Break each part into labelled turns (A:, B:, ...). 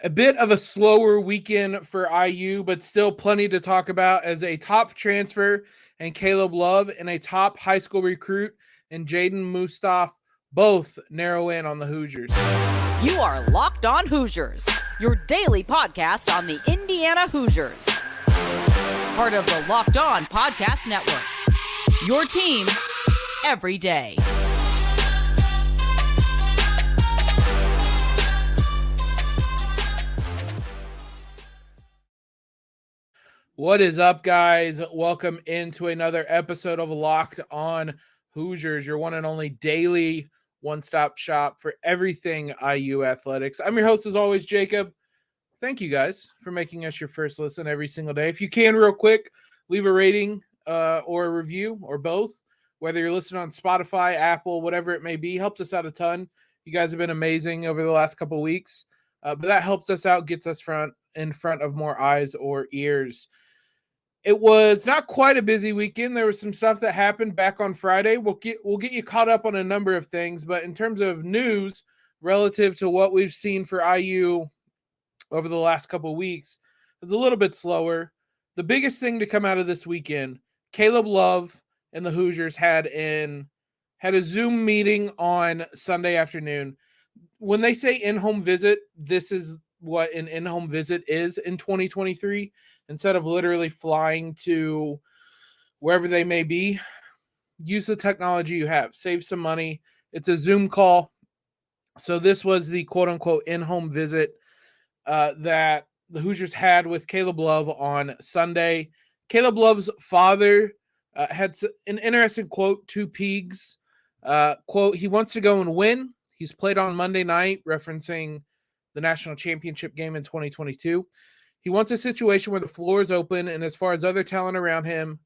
A: A bit of a slower weekend for IU, but still plenty to talk about as a top transfer and Caleb Love and a top high school recruit and Jaedan Mustaf both narrow in on the Hoosiers.
B: You are Locked On Hoosiers, your daily podcast on the Indiana Hoosiers. Part of the Locked On Podcast Network, your team every day.
A: What is up, guys? Welcome into another episode of Locked On Hoosiers, your one and only daily one-stop shop for everything IU athletics. I'm your host, as always, Jacob. Thank you, guys, for making us your first listen every single day. If you can, real quick, leave a rating or a review or both, whether you're listening on Spotify, Apple, whatever it may be. Helps us out a ton. You guys have been amazing over the last couple of weeks, but that helps us out, gets us in front of more eyes or ears. It was not quite a busy weekend. There was some stuff that happened back on Friday. We'll get you caught up on a number of things, but in terms of news relative to what we've seen for IU over the last couple of weeks, it was a little bit slower. The biggest thing to come out of this weekend, Caleb Love and the Hoosiers had a Zoom meeting on Sunday afternoon. When they say in-home visit, this is what an in-home visit is in 2023. Instead of literally flying to wherever they may be, use the technology you have. Save some money. It's a Zoom call. So this was the quote-unquote in-home visit that the Hoosiers had with Caleb Love on Sunday. Caleb Love's father had an interesting quote to Peegs. Quote, he wants to go and win. He's played on Monday night, referencing the national championship game in 2022. He wants a situation where the floor is open, and as far as other talent around him,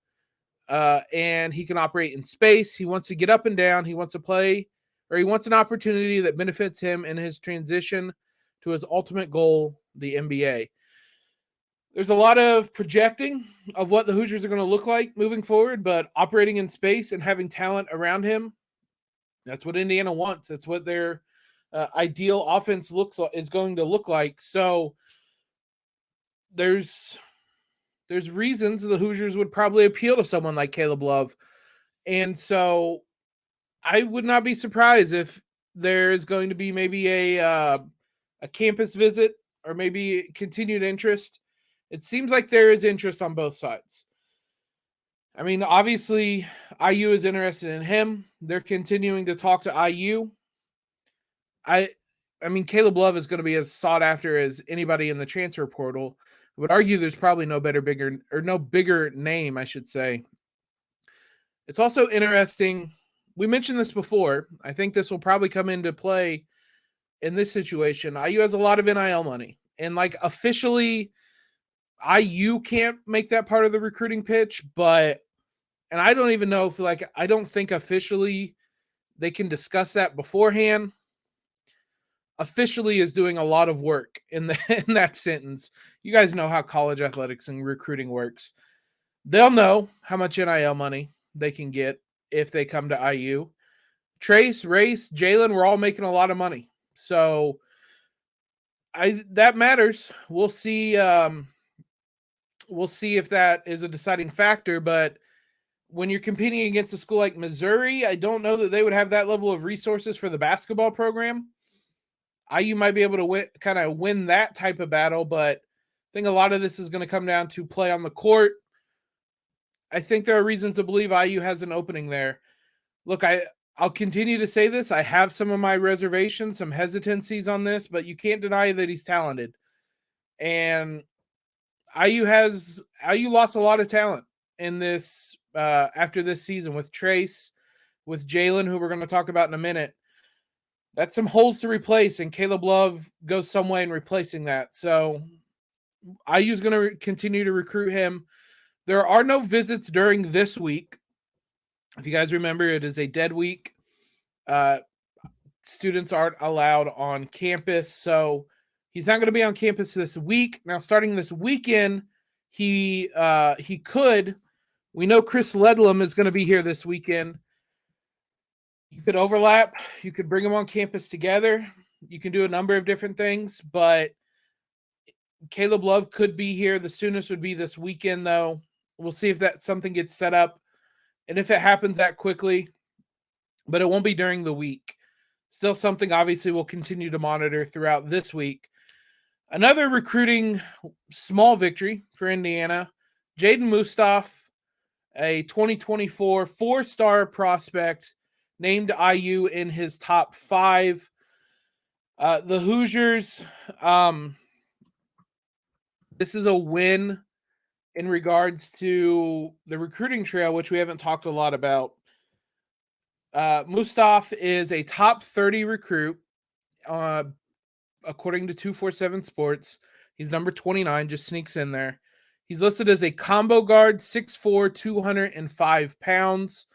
A: and he can operate in space. He wants to get up and down. He wants to play, or he wants an opportunity that benefits him in his transition to his ultimate goal, the NBA. There's a lot of projecting of what the Hoosiers are going to look like moving forward, but operating in space and having talent around him, that's what Indiana wants. That's what their ideal offense is going to look like. So there's reasons the Hoosiers would probably appeal to someone like Caleb Love. And so I would not be surprised if there's going to be maybe a campus visit or maybe continued interest. It seems like there is interest on both sides. I mean, obviously, IU is interested in him. They're continuing to talk to IU. I mean, Caleb Love is going to be as sought after as anybody in the transfer portal. I would argue there's probably no bigger name, I should say. It's also interesting. We mentioned this before. I think this will probably come into play in this situation. IU has a lot of NIL money, and officially, IU can't make that part of the recruiting pitch, and I don't even know if I don't think officially they can discuss that beforehand. Officially is doing a lot of work in that sentence. You guys know how college athletics and recruiting works. They'll know how much NIL money they can get if they come to IU. Trayce, Race, Jalen, we're all making a lot of money. So that matters. We'll see. We'll see if that is a deciding factor. But when you're competing against a school like Missouri, I don't know that they would have that level of resources for the basketball program. IU might be able to win that type of battle, but I think a lot of this is going to come down to play on the court. I think there are reasons to believe IU has an opening there. Look, I'll continue to say this. I have some of my reservations, some hesitancies on this, but you can't deny that he's talented. And IU lost a lot of talent in this after this season with Trayce, with Jalen, who we're going to talk about in a minute. That's some holes to replace, and Caleb Love goes some way in replacing that. So IU is going to continue to recruit him. There are no visits during this week. If you guys remember, it is a dead week. Students aren't allowed on campus, so he's not going to be on campus this week. Now, starting this weekend, he could. We know Chris Ledlam is going to be here this weekend. You could overlap. You could bring them on campus together. You can do a number of different things, but Caleb Love could be here. The soonest would be this weekend, though. We'll see if that something gets set up and if it happens that quickly, but it won't be during the week. Still something obviously we'll continue to monitor throughout this week. Another recruiting small victory for Indiana. Jaedan Mustaf, a 2024 four-star prospect, named IU in his top 5. The Hoosiers, this is a win in regards to the recruiting trail, which we haven't talked a lot about. Mustaf is a top 30 recruit, according to 247 Sports. He's number 29, just sneaks in there. He's listed as a combo guard, 6'4", 205 pounds.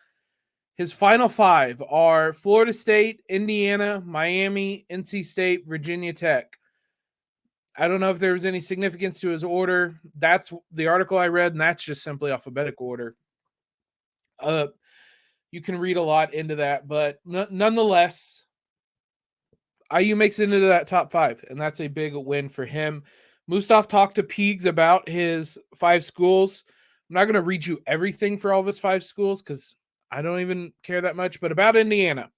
A: His final 5 are Florida State, Indiana, Miami, NC State, Virginia Tech. I don't know if there was any significance to his order. That's the article I read, and that's just simply alphabetical order. You can read a lot into that, but nonetheless, IU makes it into that top 5, and that's a big win for him. Mustaf talked to Peegs about his 5 schools. I'm not going to read you everything for all of his 5 schools because I don't even care that much, but about Indiana,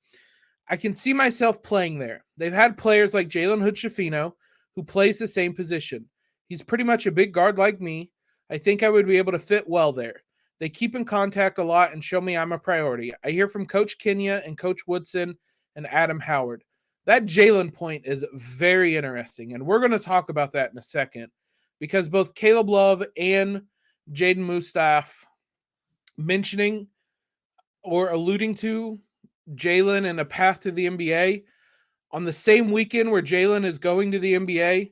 A: I can see myself playing there. They've had players like Jalen Hood-Schifino, who plays the same position. He's pretty much a big guard like me. I think I would be able to fit well there. They keep in contact a lot and show me I'm a priority. I hear from Coach Kenya and Coach Woodson and Adam Howard. That Jalen point is very interesting, and we're going to talk about that in a second because both Caleb Love and Jaedan Mustaf mentioning or alluding to Jalen and a path to the NBA on the same weekend where Jalen is going to the NBA,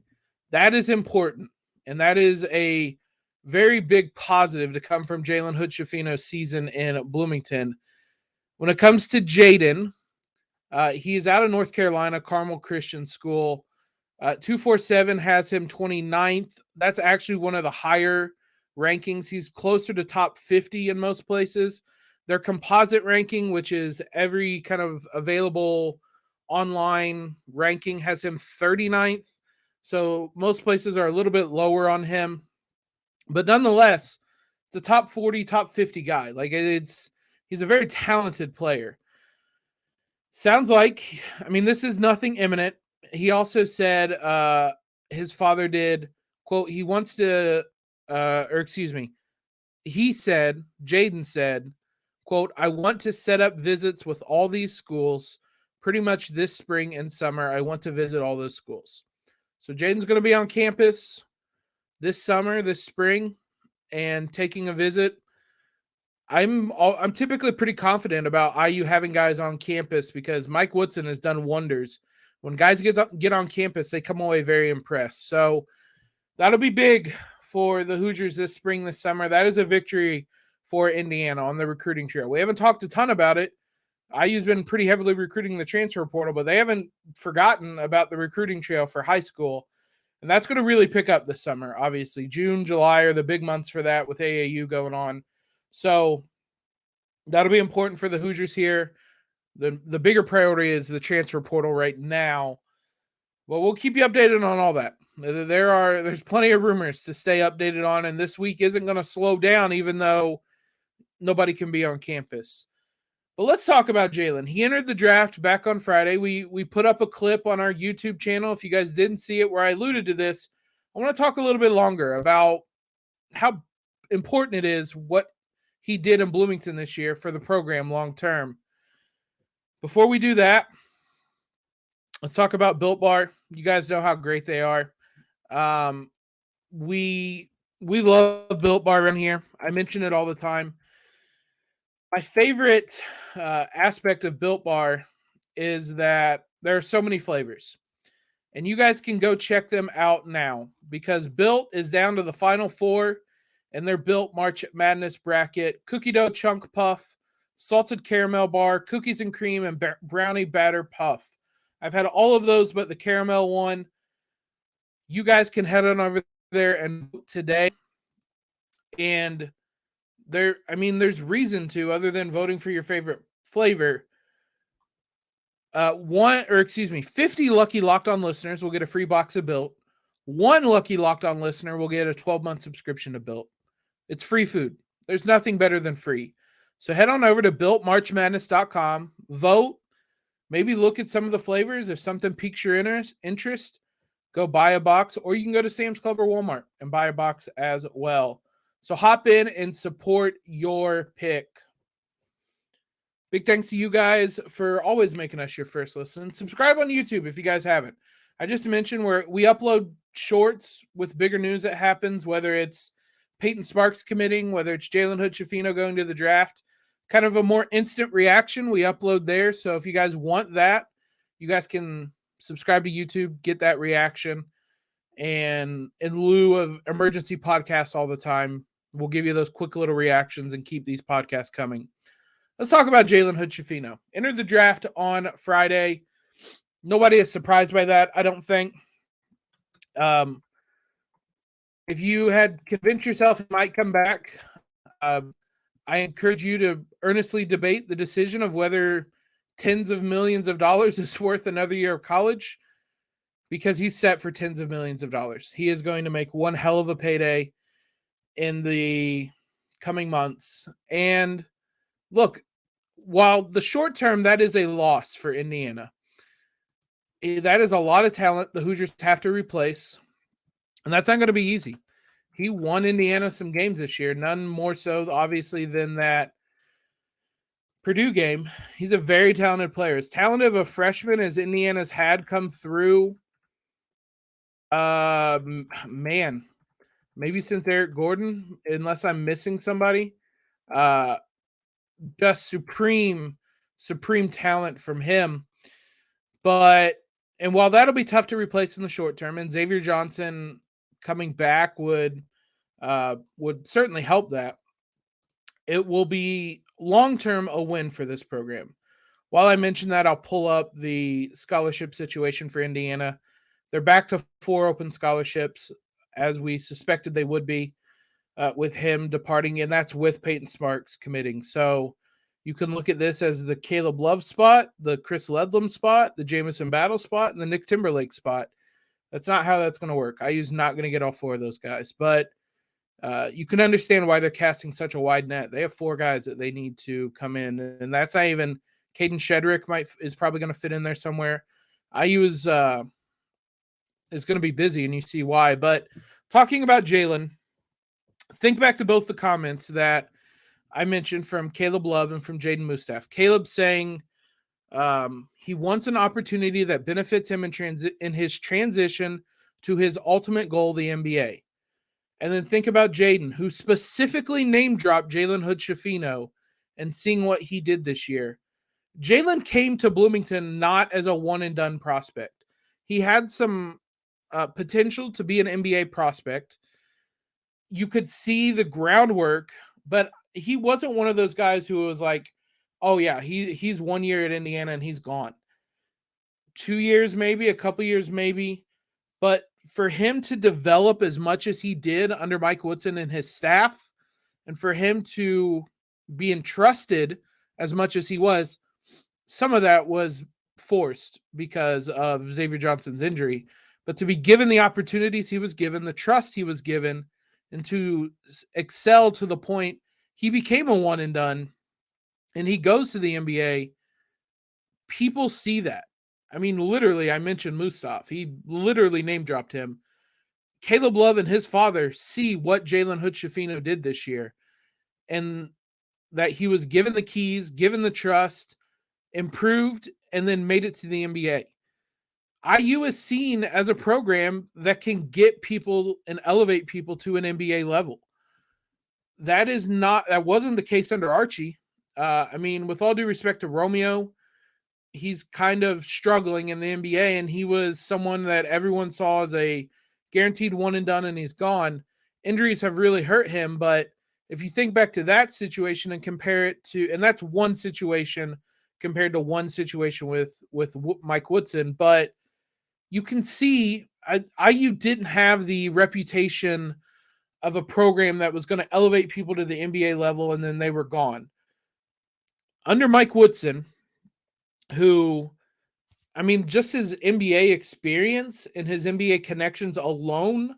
A: that is important. And that is a very big positive to come from Jalen Hood-Schifino's season in Bloomington. When it comes to Jaedan, he is out of North Carolina, Carmel Christian School. 247 has him 29th. That's actually one of the higher rankings. He's closer to top 50 in most places. Their composite ranking, which is every kind of available online ranking, has him 39th. So most places are a little bit lower on him. But nonetheless, it's a top 40, top 50 guy. Like he's a very talented player. Sounds like, I mean, this is nothing imminent. He also said his father did, quote, he wants to, he said, Jaedan said, quote, I want to set up visits with all these schools pretty much this spring and summer. I want to visit all those schools. So Jaden's going to be on campus this summer, this spring, and taking a visit. I'm typically pretty confident about IU having guys on campus because Mike Woodson has done wonders. When guys get on campus, they come away very impressed. So that'll be big for the Hoosiers this spring, this summer. That is a victory for Indiana on the recruiting trail. We haven't talked a ton about it. IU's been pretty heavily recruiting the transfer portal, but they haven't forgotten about the recruiting trail for high school. And that's going to really pick up this summer, obviously. June, July are the big months for that with AAU going on. So that'll be important for the Hoosiers here. The bigger priority is the transfer portal right now. Well, we'll keep you updated on all that. There's plenty of rumors to stay updated on, and this week isn't going to slow down even though nobody can be on campus. But let's talk about Jalen. He entered the draft back on Friday. We put up a clip on our YouTube channel. If you guys didn't see it where I alluded to this, I want to talk a little bit longer about how important it is what he did in Bloomington this year for the program long term. Before we do that, let's talk about Built Bar. You guys know how great they are. We love Built Bar around here. I mention it all the time. My favorite aspect of Built Bar is that there are so many flavors. And you guys can go check them out now because Built is down to the final 4 in their Built March Madness bracket. Cookie dough chunk puff, salted caramel bar, cookies and cream, and brownie batter puff. I've had all of those but the caramel one. You guys can head on over there and vote today. And there's reason to, other than voting for your favorite flavor. 50 lucky Locked On listeners will get a free box of Built. one lucky Locked On listener will get a 12-month subscription to Built. It's free food. There's nothing better than free. So head on over to BuiltMarchMadness.com, vote, maybe look at some of the flavors. If something piques your interest, go buy a box, or you can go to Sam's Club or Walmart and buy a box as well. So hop in and support your pick. Big thanks to you guys for always making us your first listen. Subscribe on YouTube if you guys haven't. I just mentioned we upload shorts with bigger news that happens, whether it's Peyton Sparks committing, whether it's Jalen Hood-Schifino going to the draft, kind of a more instant reaction we upload there. So if you guys want that, you guys can subscribe to YouTube, get that reaction. And in lieu of emergency podcasts all the time, we'll give you those quick little reactions and keep these podcasts coming. Let's talk about Jalen Hood-Schifino. Entered the draft on Friday. Nobody is surprised by that, I don't think. If you had convinced yourself he might come back, I encourage you to earnestly debate the decision of whether tens of millions of dollars is worth another year of college, because he's set for tens of millions of dollars. He is going to make one hell of a payday in the coming months. And look, while the short term, that is a loss for Indiana. That is a lot of talent the Hoosiers have to replace. And that's not going to be easy. He won Indiana some games this year, none more so, obviously, than that Purdue game. He's a very talented player. As talented of a freshman as Indiana's had come through, man, maybe since Eric Gordon, unless I'm missing somebody. Just supreme talent from him. And while that'll be tough to replace in the short term, and Xavier Johnson coming back would certainly help that, it will be long-term a win for this program. While I mentioned that, I'll pull up the scholarship situation for Indiana. They're back to 4 open scholarships, as we suspected they would be, with him departing, and that's with Peyton Sparks committing. So you can look at this as the Caleb Love spot, the Chris Ledlam spot, the Jamison Battle spot, and the Nick Timberlake spot. That's not how that's going to work. IU's not going to get all 4 of those guys, but you can understand why they're casting such a wide net. They have 4 guys that they need to come in, and that's not even Caden Shedrick is probably going to fit in there somewhere. IU is going to be busy, and you see why. But talking about Jalen, think back to both the comments that I mentioned from Caleb Love and from Jaedan Mustaf. Caleb saying he wants an opportunity that benefits him in his transition to his ultimate goal, the NBA. And then think about Jaedan, who specifically name-dropped Jalen Hood-Schifino and seeing what he did this year. Jalen came to Bloomington not as a one-and-done prospect. He had some potential to be an NBA prospect. You could see the groundwork, but he wasn't one of those guys who was like, oh, yeah, he's 1 year at Indiana and he's gone. 2 years maybe, a couple years maybe. But for him to develop as much as he did under Mike Woodson and his staff, and for him to be entrusted as much as he was, some of that was forced because of Xavier Johnson's injury. But to be given the opportunities he was given, the trust he was given, and to excel to the point he became a one and done, and he goes to the NBA, people see that. I mean, literally, I mentioned Mustaf. He literally name-dropped him. Caleb Love and his father see what Jalen Hood-Schifino did this year, and that he was given the keys, given the trust, improved, and then made it to the NBA. IU is seen as a program that can get people and elevate people to an NBA level. That wasn't the case under Archie. I mean, with all due respect to Romeo, he's kind of struggling in the NBA, and he was someone that everyone saw as a guaranteed one and done, and he's gone. Injuries have really hurt him, but if you think back to that situation and compare it to, and that's one situation compared to one situation with Mike Woodson, but you can see IU didn't have the reputation of a program that was going to elevate people to the NBA level, and then they were gone. Under Mike Woodson, who, I mean, just his NBA experience and his NBA connections alone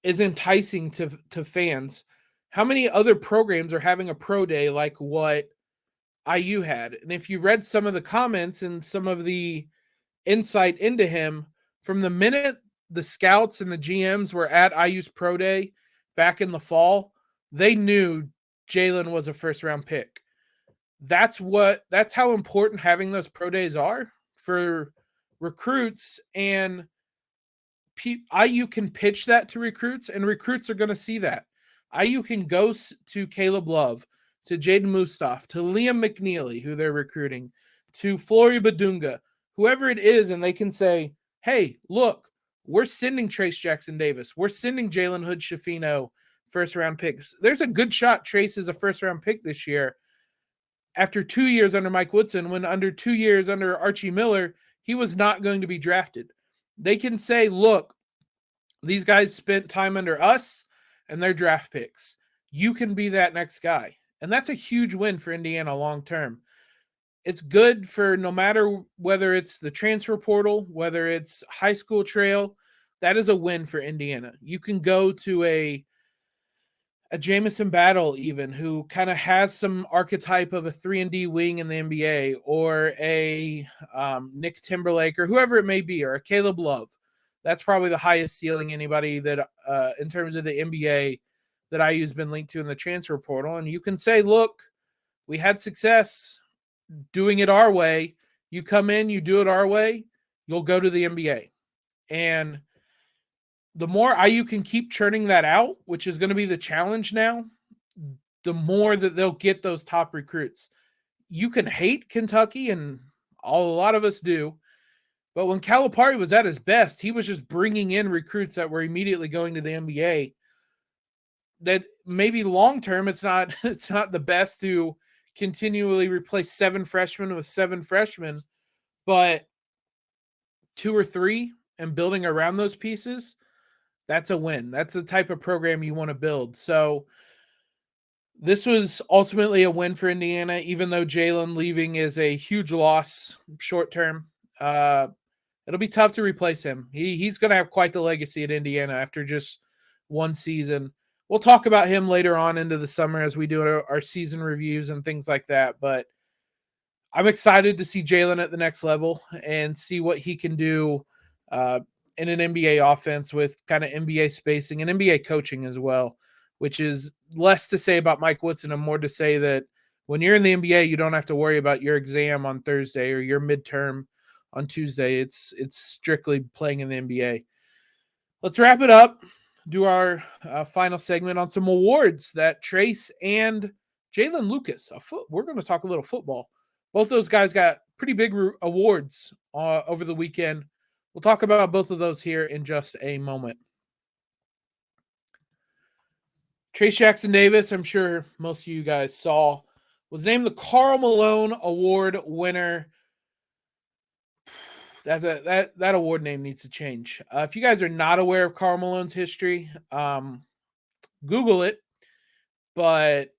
A: is enticing to fans. How many other programs are having a pro day like what IU had? And if you read some of the comments and some of the insight into him, from the minute the scouts and the GMs were at IU's pro day back in the fall, they knew Jalen was a first round pick. That's how important having those pro days are for recruits, and IU can pitch that to recruits, and recruits are going to see that. IU can go to Caleb Love, to Jaedan Mustaf, to Liam McNeely, who they're recruiting, to Flory Badunga, whoever it is, and they can say, hey, look, we're sending Trayce Jackson-Davis. We're sending Jalen Hood-Schifino first-round picks. There's a good shot Trayce is a first-round pick this year after 2 years under Mike Woodson, when under 2 years under Archie Miller, he was not going to be drafted. They can say, look, these guys spent time under us and their draft picks. You can be that next guy. And that's a huge win for Indiana long term. It's good for no matter whether it's the transfer portal, whether it's high school trail, that is a win for Indiana. You can go to a Jamison Battle, even, who kind of has some archetype of a 3-and-D wing in the NBA, or a Nick Timberlake, or whoever it may be, or a Caleb Love. That's probably the highest ceiling anybody that in terms of the NBA that IU's been linked to in the transfer portal. And you can say, look, we had success doing it our way. You come in, you do it our way, you'll go to the NBA. And the more IU can keep churning that out, which is going to be the challenge now, the more that they'll get those top recruits. You can hate Kentucky, and a lot of us do, but when Calipari was at his best, he was just bringing in recruits that were immediately going to the NBA. That maybe long term, it's not the best to continually replace 7 freshmen with 7 freshmen, but 2 or 3 and building around those pieces, that's a win. That's the type of program you want to build. So this was ultimately a win for Indiana, even though Jalen leaving is a huge loss short term. It'll be tough to replace him. He's going to have quite the legacy at Indiana after just one season. We'll talk about him later on into the summer as we do our season reviews and things like that. But I'm excited to see Jalen at the next level and see what he can do in an NBA offense with kind of NBA spacing and NBA coaching as well, which is less to say about Mike Woodson and more to say that when you're in the NBA, you don't have to worry about your exam on Thursday or your midterm on Tuesday. It's strictly playing in the NBA. Let's wrap it up. Do our final segment on some awards that Trayce and Jaylin Lucas, we're going to talk a little football. Both those guys got pretty big awards over the weekend. We'll talk about both of those here in just a moment. Trayce Jackson-Davis, I'm sure most of you guys saw, was named the Karl Malone Award winner. That award name needs to change. If you guys are not aware of Karl Malone's history, Google it, but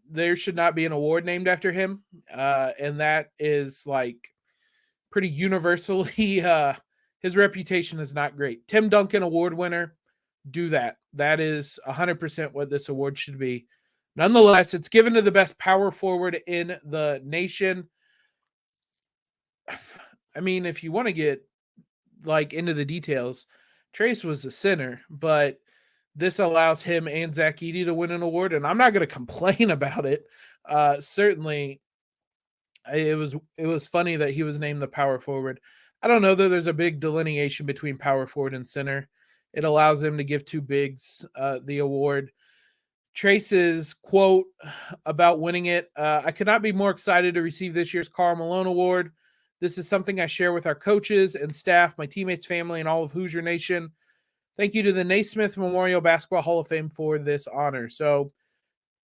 A: there should not be an award named after him. And that is like pretty universally, his reputation is not great. Tim Duncan Award winner, do that. That is 100% what this award should be. Nonetheless, it's given to the best power forward in the nation. I mean, if you want to get like into the details, Trayce was a center, but this allows him and Zach Edey to win an award, and I'm not going to complain about it. Certainly, it was funny that he was named the power forward. I don't know that there's a big delineation between power forward and center. It allows them to give 2 bigs the award. Trayce's quote about winning it, I could not be more excited to receive this year's Karl Malone Award. This is something I share with our coaches and staff, my teammates, family, and all of Hoosier Nation. Thank you to the Naismith Memorial Basketball Hall of Fame for this honor. So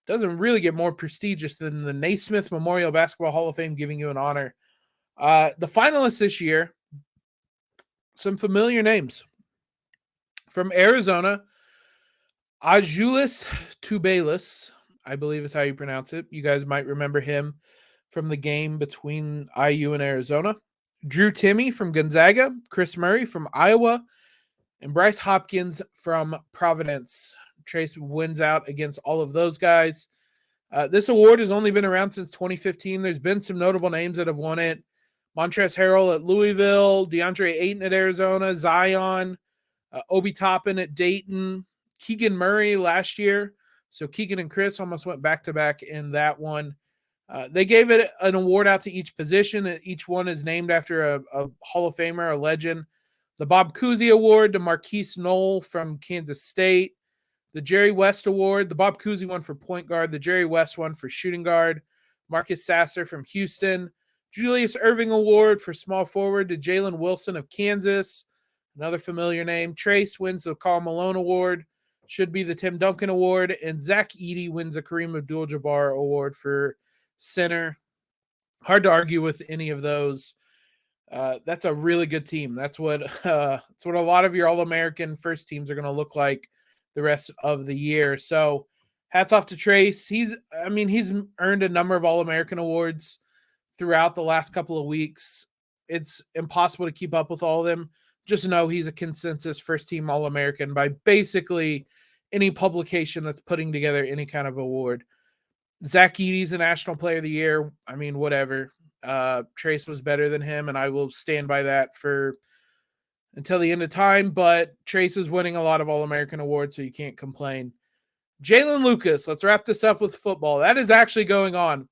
A: it doesn't really get more prestigious than the Naismith Memorial Basketball Hall of Fame giving you an honor. The finalists this year, some familiar names. From Arizona, Azuolas Tubelis, I believe is how you pronounce it. You guys might remember him from the game between IU and Arizona. Drew Timme from Gonzaga, Chris Murray from Iowa, and Bryce Hopkins from Providence. Trayce wins out against all of those guys. This award has only been around since 2015. There's been some notable names that have won it. Montrezl Harrell at Louisville, DeAndre Ayton at Arizona, Zion, Obi Toppin at Dayton, Keegan Murray last year. So Keegan and Chris almost went back-to-back in that one. They gave it an award out to each position. Each one is named after a Hall of Famer, a legend. The Bob Cousy Award to Marquise Knoll from Kansas State. The Jerry West Award, the Bob Cousy one for point guard, the Jerry West one for shooting guard. Marcus Sasser from Houston. Julius Erving Award for small forward to Jalen Wilson of Kansas. Another familiar name. Trayce wins the Karl Malone Award. Should be the Tim Duncan Award. And Zach Edey wins the Kareem Abdul-Jabbar Award for center. Hard to argue with any of those. That's a really good team. That's what a lot of your All-American first teams are going to look like the rest of the year. So hats off to Trayce. He's earned a number of All-American awards throughout the last couple of weeks. It's impossible to keep up with all of them. Just know he's a consensus first-team All-American by basically any publication that's putting together any kind of award. Zach Edey's a National Player of the Year. I mean, whatever. Trayce was better than him, and I will stand by that until the end of time, but Trayce is winning a lot of All-American awards, so you can't complain. Jaylin Lucas, let's wrap this up with football. That is actually going on.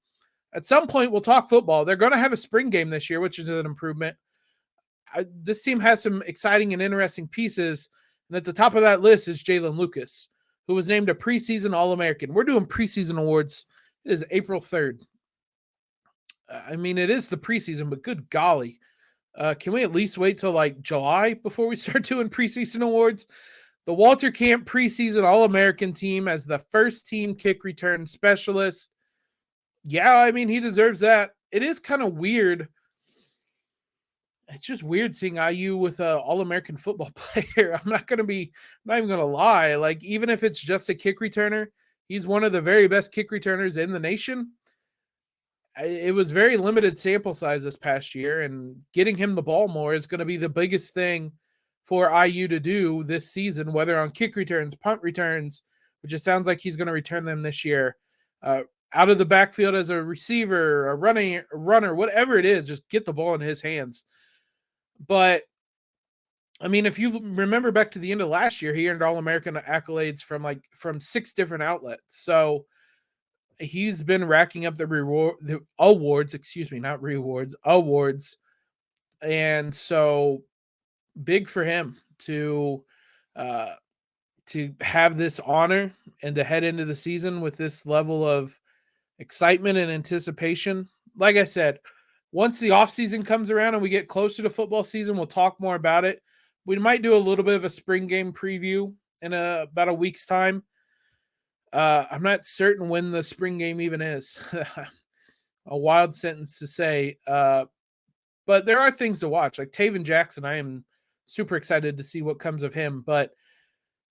A: At some point, we'll talk football. They're going to have a spring game this year, which is an improvement. This team has some exciting and interesting pieces, and at the top of that list is Jaylin Lucas, who was named a preseason All-American. We're doing preseason awards. It is April 3rd. I mean, it is the preseason, but good golly. Can we at least wait till like July before we start doing preseason awards? The Walter Camp Preseason All-American team as the first team kick return specialist. Yeah, I mean, he deserves that. It is kind of weird. It's just weird seeing IU with an All-American football player. I'm not even going to lie. Like, even if it's just a kick returner, he's one of the very best kick returners in the nation. It was very limited sample size this past year, and getting him the ball more is going to be the biggest thing for IU to do this season, whether on kick returns, punt returns, which it sounds like he's going to return them this year, out of the backfield as a receiver, a runner, whatever it is, just get the ball in his hands. But, I mean, if you remember back to the end of last year, he earned All-American accolades from 6 different outlets. So, he's been racking up the awards. And so big for him to have this honor and to head into the season with this level of excitement and anticipation. Like I said, once the offseason comes around and we get closer to football season, we'll talk more about it. We might do a little bit of a spring game preview in about a week's time. I'm not certain when the spring game even is. A wild sentence to say. But there are things to watch. Like Taven Jackson, I am super excited to see what comes of him. But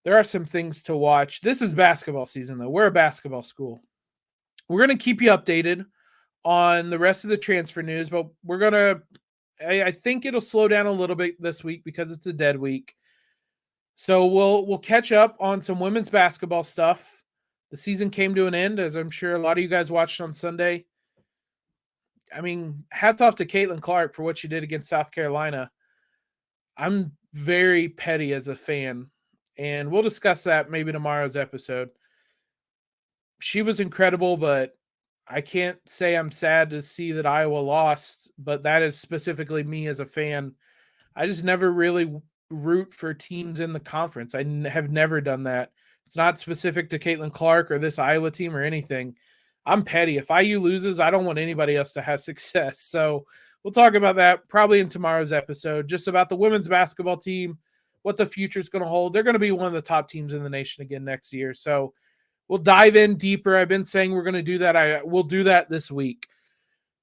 A: there are some things to watch. This is basketball season, though. We're a basketball school. We're going to keep you updated on the rest of the transfer news. But we're going to – I think it'll slow down a little bit this week because it's a dead week. So we'll catch up on some women's basketball stuff. The season came to an end, as I'm sure a lot of you guys watched on Sunday. I mean, hats off to Caitlin Clark for what she did against South Carolina. I'm very petty as a fan, and we'll discuss that maybe tomorrow's episode. She was incredible, but I can't say I'm sad to see that Iowa lost, but that is specifically me as a fan. I just never really root for teams in the conference. I have never done that. It's not specific to Caitlin Clark or this Iowa team or anything. I'm petty. If IU loses, I don't want anybody else to have success. So we'll talk about that probably in tomorrow's episode, just about the women's basketball team, what the future is going to hold. They're going to be one of the top teams in the nation again next year. So we'll dive in deeper. I've been saying we're going to do that. We'll do that this week.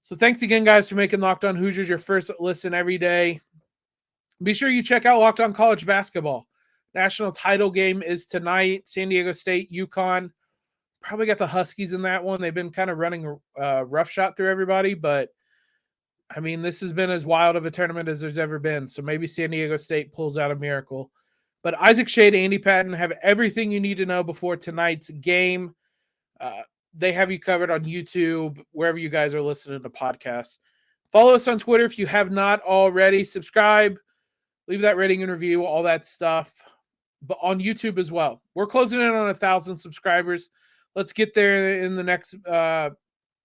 A: So thanks again, guys, for making Locked On Hoosiers your first listen every day. Be sure you check out Locked On College Basketball. National title game is tonight. San Diego State, UConn. Probably got the Huskies in that one. They've been kind of running roughshod through everybody, but I mean, this has been as wild of a tournament as there's ever been. So maybe San Diego State pulls out a miracle. But Isaac Shade, Andy Patton have everything you need to know before tonight's game. They have you covered on YouTube, wherever you guys are listening to podcasts. Follow us on Twitter if you have not already. Subscribe, leave that rating and review, all that stuff. But on YouTube as well. We're closing in on 1,000 subscribers. Let's get there in the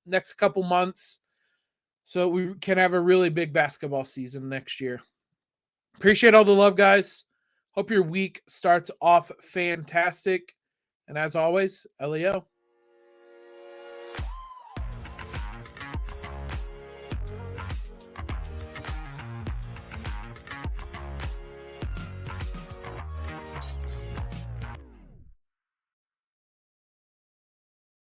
A: next couple months so we can have a really big basketball season next year. Appreciate all the love, guys. Hope your week starts off fantastic. And as always, LEO.